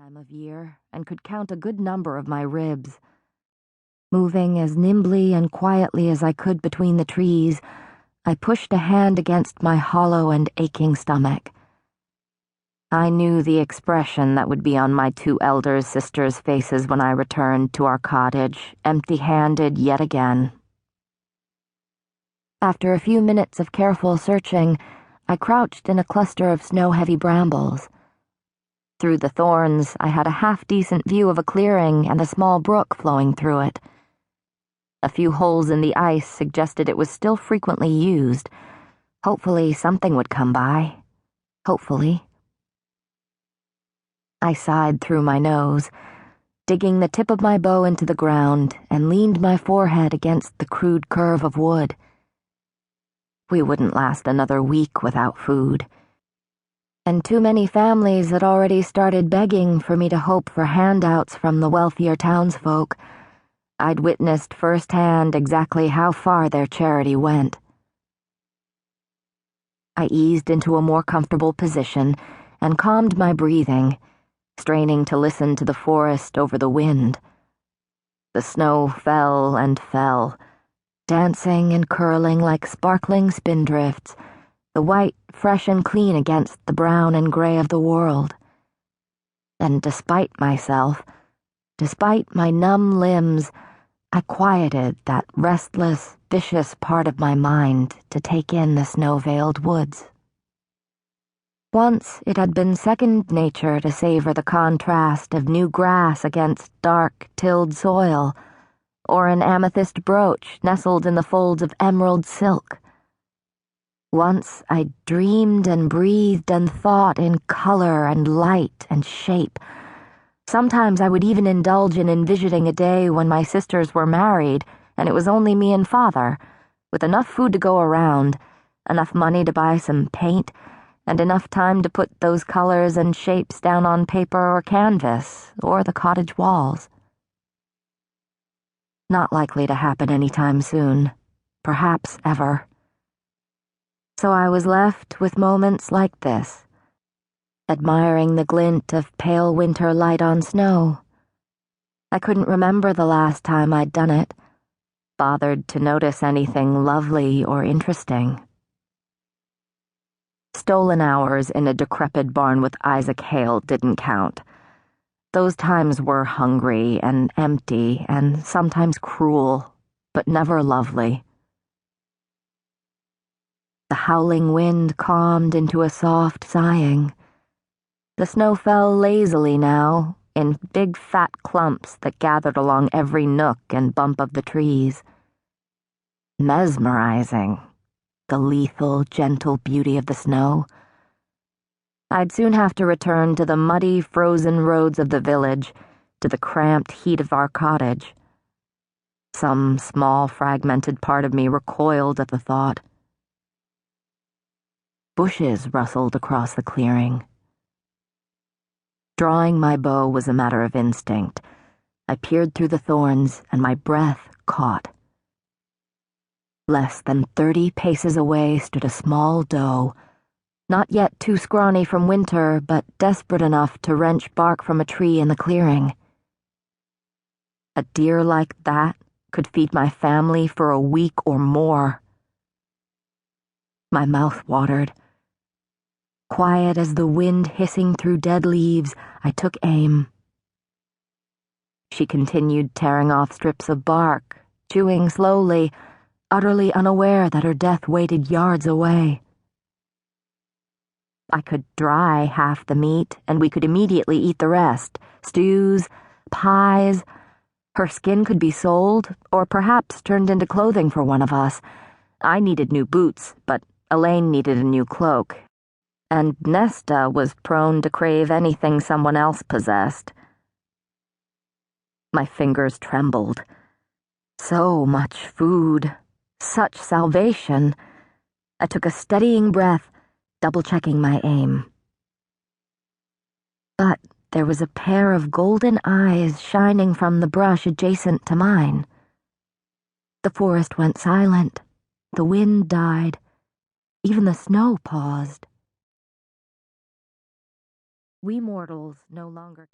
time of year and could count a good number of my ribs. Moving as nimbly and quietly as I could between the trees, I pushed a hand against my hollow and aching stomach. I knew the expression that would be on my two elder sisters' faces when I returned to our cottage, empty-handed yet again. After a few minutes of careful searching, I crouched in a cluster of snow-heavy brambles. Through the thorns, I had a half-decent view of a clearing and a small brook flowing through it. A few holes in the ice suggested it was still frequently used. Hopefully something would come by. Hopefully. I sighed through my nose, digging the tip of my bow into the ground, and leaned my forehead against the crude curve of wood. We wouldn't last another week without food. And too many families had already started begging for me to hope for handouts from the wealthier townsfolk. I'd witnessed firsthand exactly how far their charity went. I eased into a more comfortable position and calmed my breathing, straining to listen to the forest over the wind. The snow fell and fell, dancing and curling like sparkling spindrifts, the white fresh and clean against the brown and gray of the world. And despite myself, despite my numb limbs, I quieted that restless, vicious part of my mind to take in the snow-veiled woods. Once it had been second nature to savor the contrast of new grass against dark, tilled soil, or an amethyst brooch nestled in the folds of emerald silk. Once I dreamed and breathed and thought in color and light and shape. Sometimes I would even indulge in envisioning a day when my sisters were married and it was only me and Father, with enough food to go around, enough money to buy some paint, and enough time to put those colors and shapes down on paper or canvas or the cottage walls. Not likely to happen anytime soon, perhaps ever. So I was left with moments like this, admiring the glint of pale winter light on snow. I couldn't remember the last time I'd done it, bothered to notice anything lovely or interesting. Stolen hours in a decrepit barn with Isaac Hale didn't count. Those times were hungry and empty and sometimes cruel, but never lovely. The howling wind calmed into a soft sighing. The snow fell lazily now, in big fat clumps that gathered along every nook and bump of the trees. Mesmerizing, the lethal, gentle beauty of the snow. I'd soon have to return to the muddy, frozen roads of the village, to the cramped heat of our cottage. Some small, fragmented part of me recoiled at the thought. Bushes rustled across the clearing. Drawing my bow was a matter of instinct. I peered through the thorns, and my breath caught. Less than 30 paces away stood a small doe, not yet too scrawny from winter, but desperate enough to wrench bark from a tree in the clearing. A deer like that could feed my family for a week or more. My mouth watered. Quiet as the wind hissing through dead leaves, I took aim. She continued tearing off strips of bark, chewing slowly, utterly unaware that her death waited yards away. I could dry half the meat, and we could immediately eat the rest. Stews, pies. Her skin could be sold, or perhaps turned into clothing for one of us. I needed new boots, but Elaine needed a new cloak. And Nesta was prone to crave anything someone else possessed. My fingers trembled. So much food, such salvation. I took a steadying breath, double-checking my aim. But there was a pair of golden eyes shining from the brush adjacent to mine. The forest went silent. The wind died. Even the snow paused. We mortals no longer